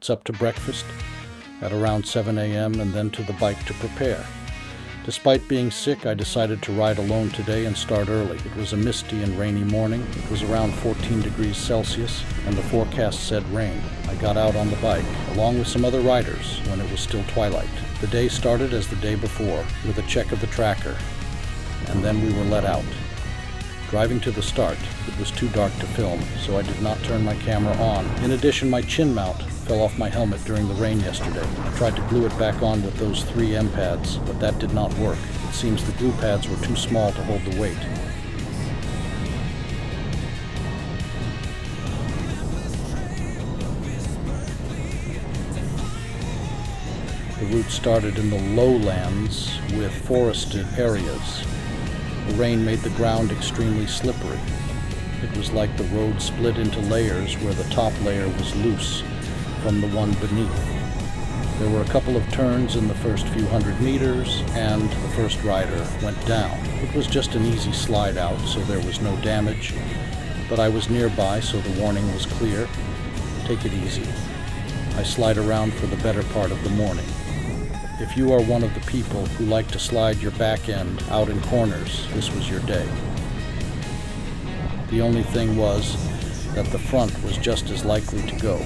minutes up to breakfast at around 7 a.m. and then to the bike to prepare. Despite being sick, I decided to ride alone today and start early. It was a misty and rainy morning. It was around 14 degrees Celsius, and the forecast said rain. I got out on the bike, along with some other riders, when it was still twilight. The day started as the day before, with a check of the tracker, and then we were let out. Driving to the start, it was too dark to film, so I did not turn my camera on. In addition, my chin mount fell off my helmet during the rain yesterday. I tried to glue it back on with those 3M pads, but that did not work. It seems the glue pads were too small to hold the weight. The route started in the lowlands with forested areas. The rain made the ground extremely slippery. It was like the road split into layers where the top layer was loose from the one beneath. There were a couple of turns in the first few hundred meters, and the first rider went down. It was just an easy slide out, so there was no damage, but I was nearby, so the warning was clear. Take it easy. I slide around for the better part of the morning. If you are one of the people who like to slide your back end out in corners, this was your day. The only thing was that the front was just as likely to go.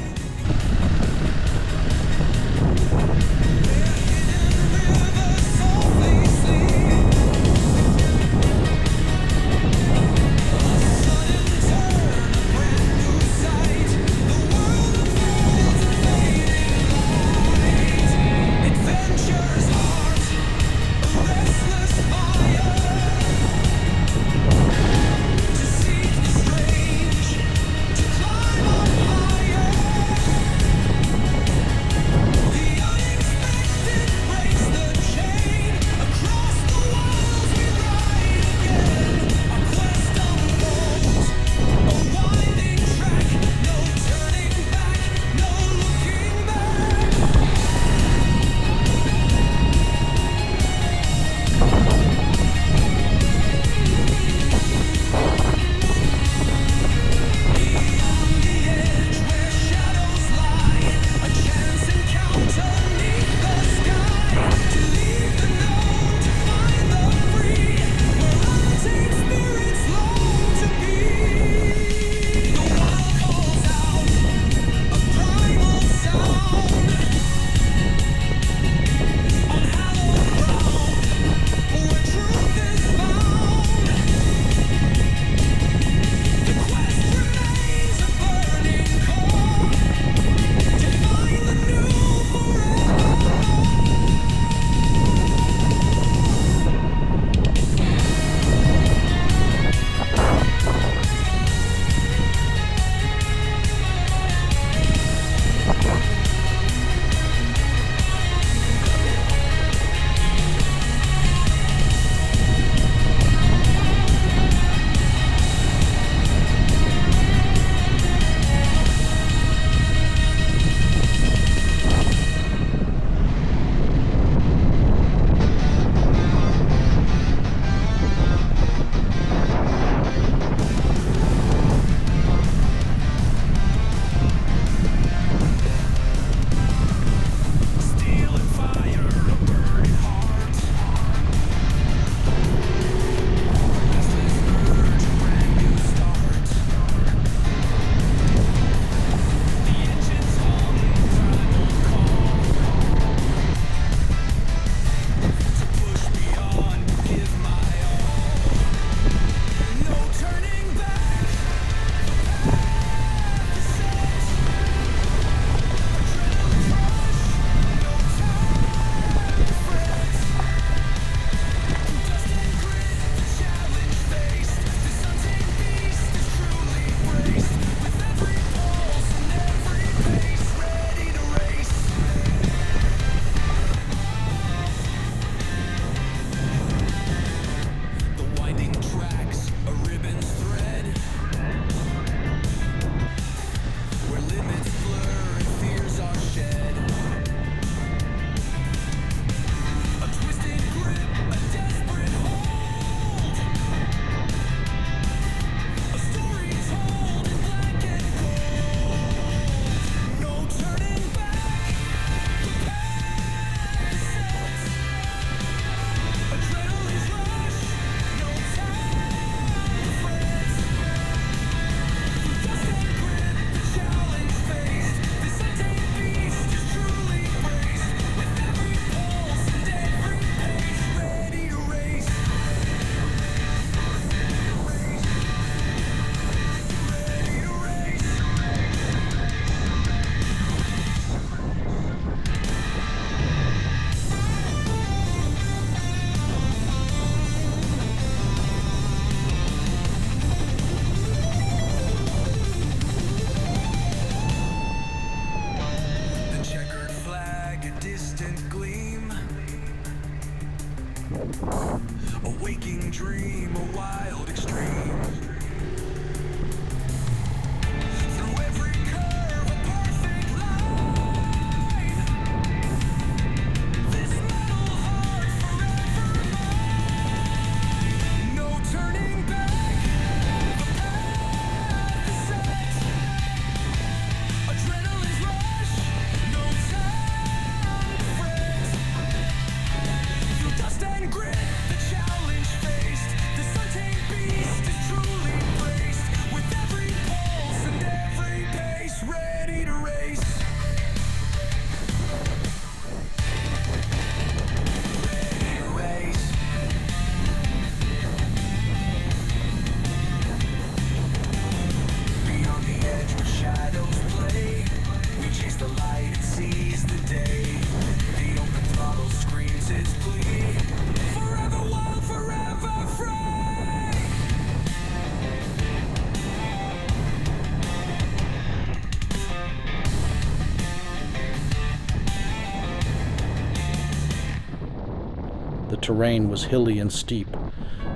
terrain was hilly and steep,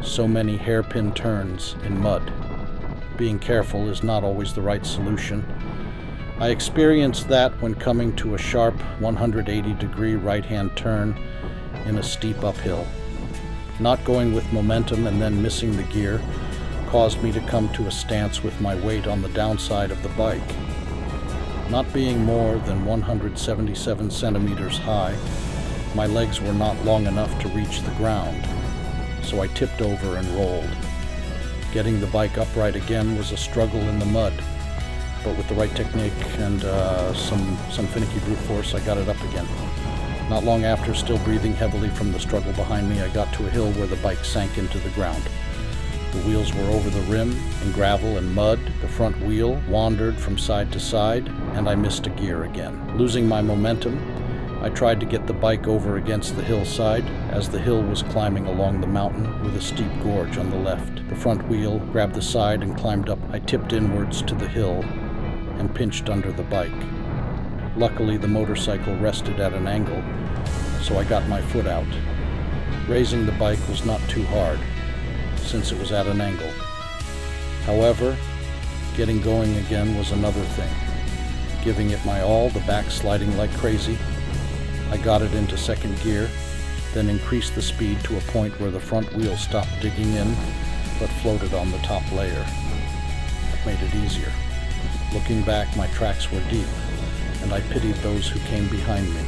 so many hairpin turns in mud. Being careful is not always the right solution. I experienced that when coming to a sharp 180-degree right-hand turn in a steep uphill. Not going with momentum and then missing the gear caused me to come to a stance with my weight on the downside of the bike. Not being more than 177 centimeters high, my legs were not long enough to reach the ground, so I tipped over and rolled. Getting the bike upright again was a struggle in the mud, but with the right technique and some finicky brute force, I got it up again. Not long after, still breathing heavily from the struggle behind me, I got to a hill where the bike sank into the ground. The wheels were over the rim in gravel and mud. The front wheel wandered from side to side, and I missed a gear again. Losing my momentum, I tried to get the bike over against the hillside as the hill was climbing along the mountain with a steep gorge on the left. The front wheel grabbed the side and climbed up. I tipped inwards to the hill and pinched under the bike. Luckily, the motorcycle rested at an angle, so I got my foot out. Raising the bike was not too hard, since it was at an angle. However, getting going again was another thing. Giving it my all, the back sliding like crazy, I got it into second gear, then increased the speed to a point where the front wheel stopped digging in, but floated on the top layer. It made it easier. Looking back, my tracks were deep, and I pitied those who came behind me.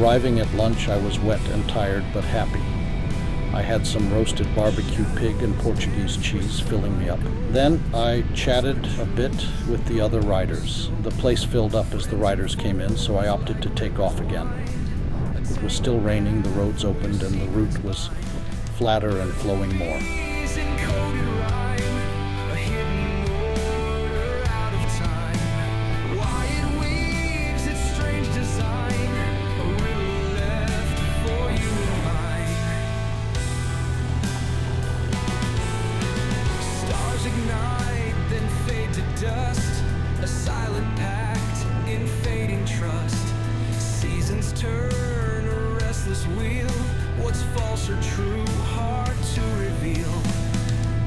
Arriving at lunch, I was wet and tired but happy. I had some roasted barbecue pig and Portuguese cheese filling me up. Then I chatted a bit with the other riders. The place filled up as the riders came in, so I opted to take off again. It was still raining, the roads opened, and the route was flatter and flowing more. Dust, a silent pact in fading trust. Seasons turn a restless wheel. What's false or true, hard to reveal.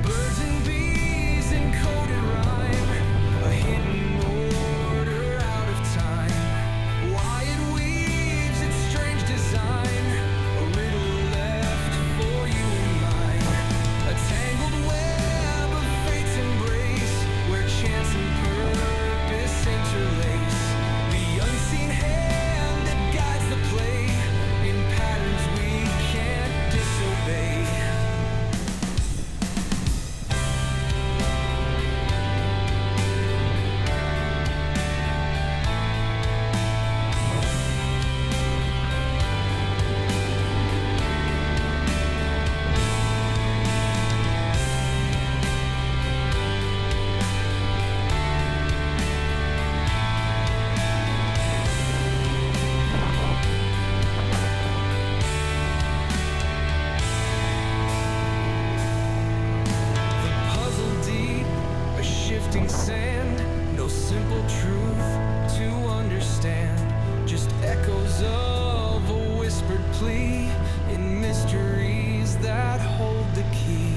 Birds and bees encoded rhyme, a hidden order out of time. Why it weaves its strange design, a riddle left for you and mine. A tangled web of fate's embrace, where chance and purpose interlace. The unseen hand that guides the play in patterns we can't disobey. Sand, no simple truth to understand, just echoes of a whispered plea in mysteries that hold the key.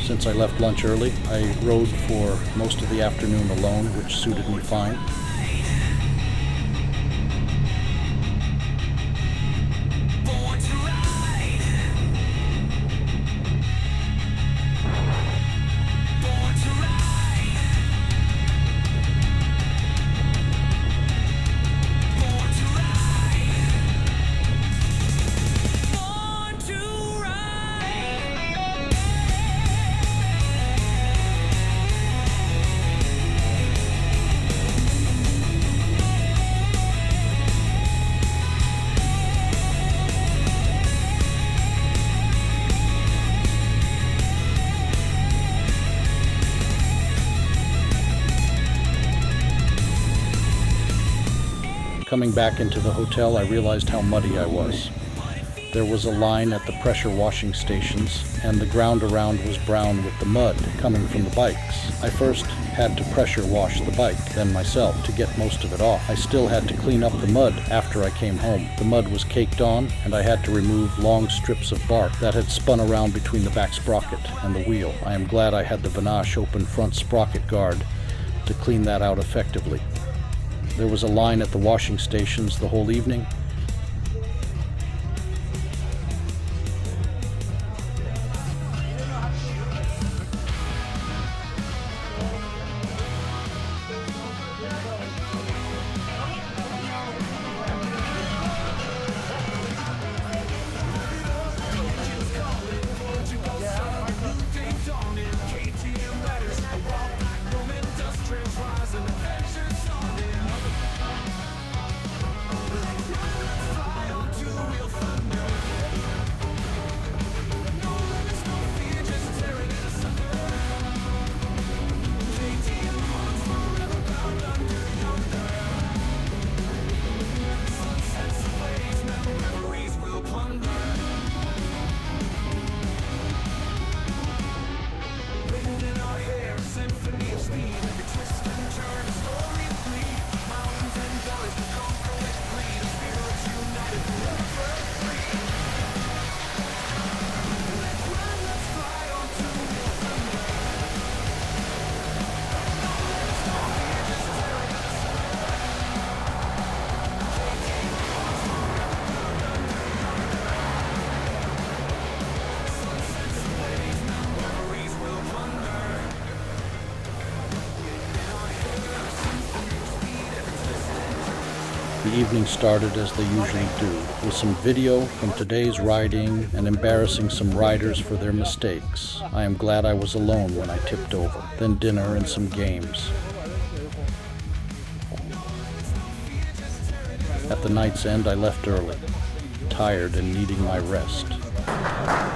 Since I left lunch early, I rode for most of the afternoon alone, which suited me fine. Coming back into the hotel, I realized how muddy I was. There was a line at the pressure washing stations, and the ground around was brown with the mud coming from the bikes. I first had to pressure wash the bike, then myself, to get most of it off. I still had to clean up the mud after I came home. The mud was caked on, and I had to remove long strips of bark that had spun around between the back sprocket and the wheel. I am glad I had the Vanache open front sprocket guard to clean that out effectively. There was a line at the washing stations the whole evening. The evening started as they usually do, with some video from today's riding and embarrassing some riders for their mistakes. I am glad I was alone when I tipped over. Then dinner and some games. At the night's end, I left early, tired and needing my rest.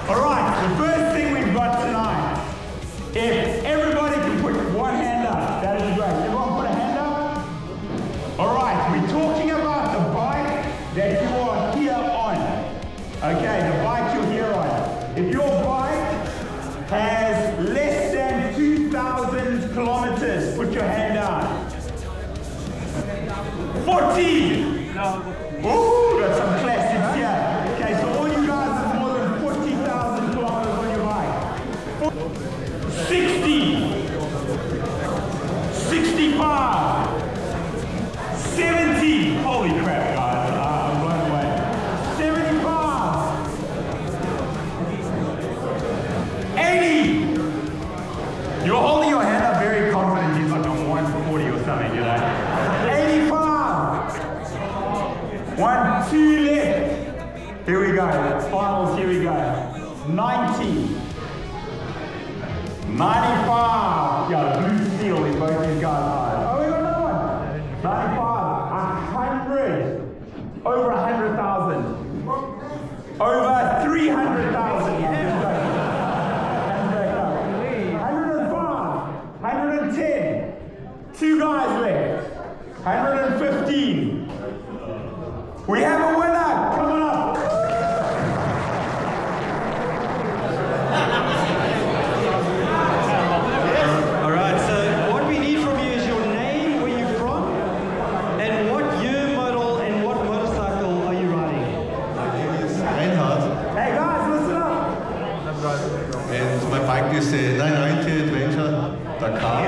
All right, the first thing we've got tonight, if everybody can put one hand up, that is great. Everyone put a hand up? All right, we're talking about the bike that you are here on. Okay, the bike you're here on. If your bike has less than 2,000 kilometers, put your hand down. 40! Ooh, got some classics here. Okay, so all you guys have more than 40,000 kilometers on your bike. 60! 65! 70! Holy crap, guys. I'm blown away. 75! 80! You're holding your hand up very confident. He's like on 140 or something, you know. 85! 1, 2 left. Here we go. Finals, here we go. 90. 95. Yeah, blue steel in both these guys' eyes. Oh, we got another one. 95. 100. Over 100,000. Over 300,000. 105. 110. 2 guys left. 115. We have a winner coming up. All right, so what we need from you is your name, where you're from, and what year, model, and what motorcycle are you riding? Reinhard, Hey guys, listen up. and my bike is a 990 Adventure Dakar.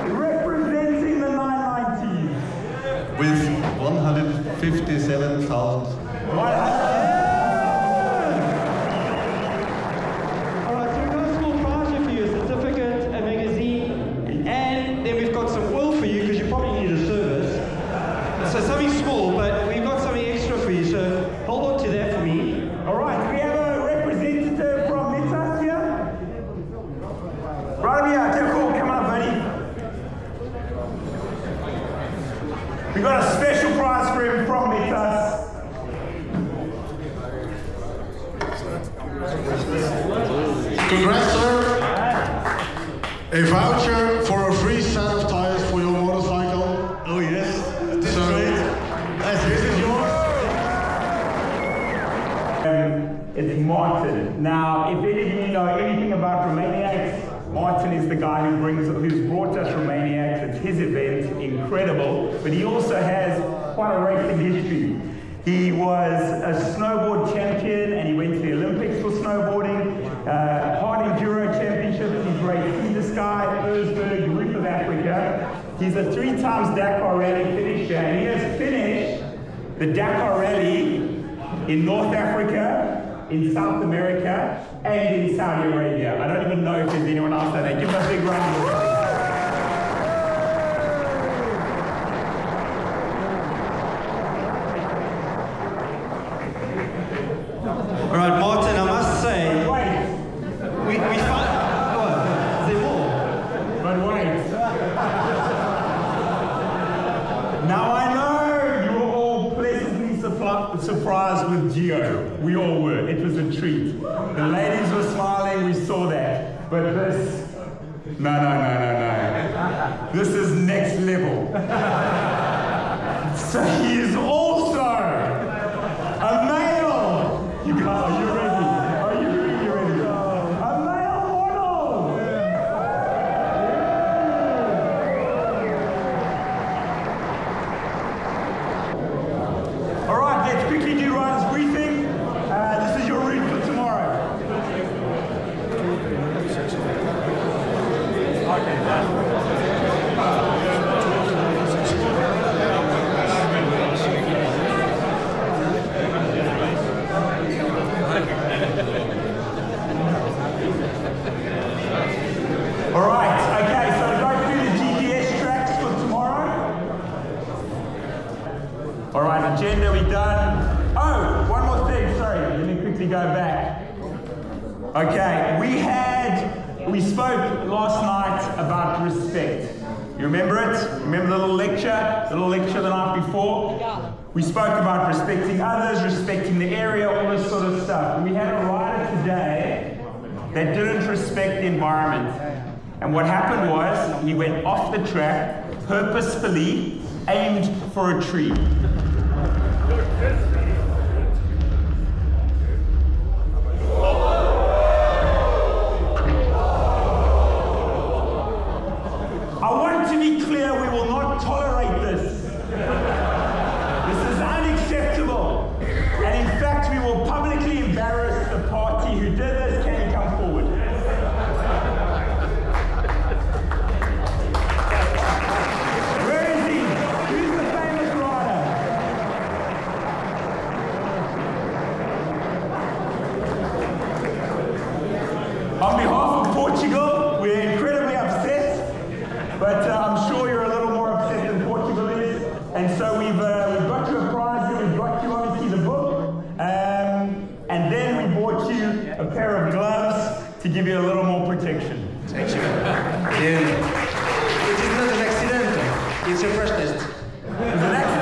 Representing the 990s. With 157,000. All right, so we've got a small prize here for you, a certificate, a magazine, and then we've got some oil for you because you probably need a service. So something small, but we've got something extra for you, so hold on to that for me. All right, we have a representative from Metas here. Right over here, Jeff Cole, come on, buddy. We got a special prize for him from Metas. Congrats, sir. A voucher for a free set of tires for your motorcycle. Now, if any of you know anything about Romaniacs, Martin is the guy who's brought us Romaniacs. It's his event, incredible. But he also has quite a racing history. He was a snowboard champion and he went to the Olympics for snowboarding, hard enduro championships. He's raced Sea to Sky, Erzberg, Roof of Africa. He's a 3 times Dakar Rally finisher, and he has finished the Dakar Rally in North Africa, in South America, and in Saudi Arabia. I don't even know if there's anyone else out there. Give him a big round of applause. All right, Martin, I must say, Wait, we find... What? Is there more? but wait. Now I know you were all pleasantly surprised with Gio. We all were. It was a treat. The ladies were smiling, we saw that. But this, no. This is next level. So he is also a male. Are you ready? Are you ready? A male model. All right, let's quickly do Ryan's briefing. This is your route for tomorrow. All right, okay, so go through the GPS tracks for tomorrow. All right, agenda, we done. Oh, one more thing, sorry, let me quickly go back. Okay, we spoke last night about respect. You remember it? Remember the little lecture the night before? Yeah. We spoke about respecting others, respecting the area, all this sort of stuff. And we had a rider today that didn't respect the environment. And what happened was, he went off the track, purposefully aimed for a tree. I want to be clear, we will not tolerate this. This is unacceptable. And in fact, we will publicly embarrass the party who did this. Can you come forward? Where is he? Who's the famous rider? On behalf of Portugal, we're incredibly upset, but I'm sure you're a little more upset than Portugal is. And so we've got you a prize here. We've got you obviously the book, and then we bought you a pair of gloves to give you a little more protection. Thank you. It is not an accident. It's a fresh test. Is it an accident?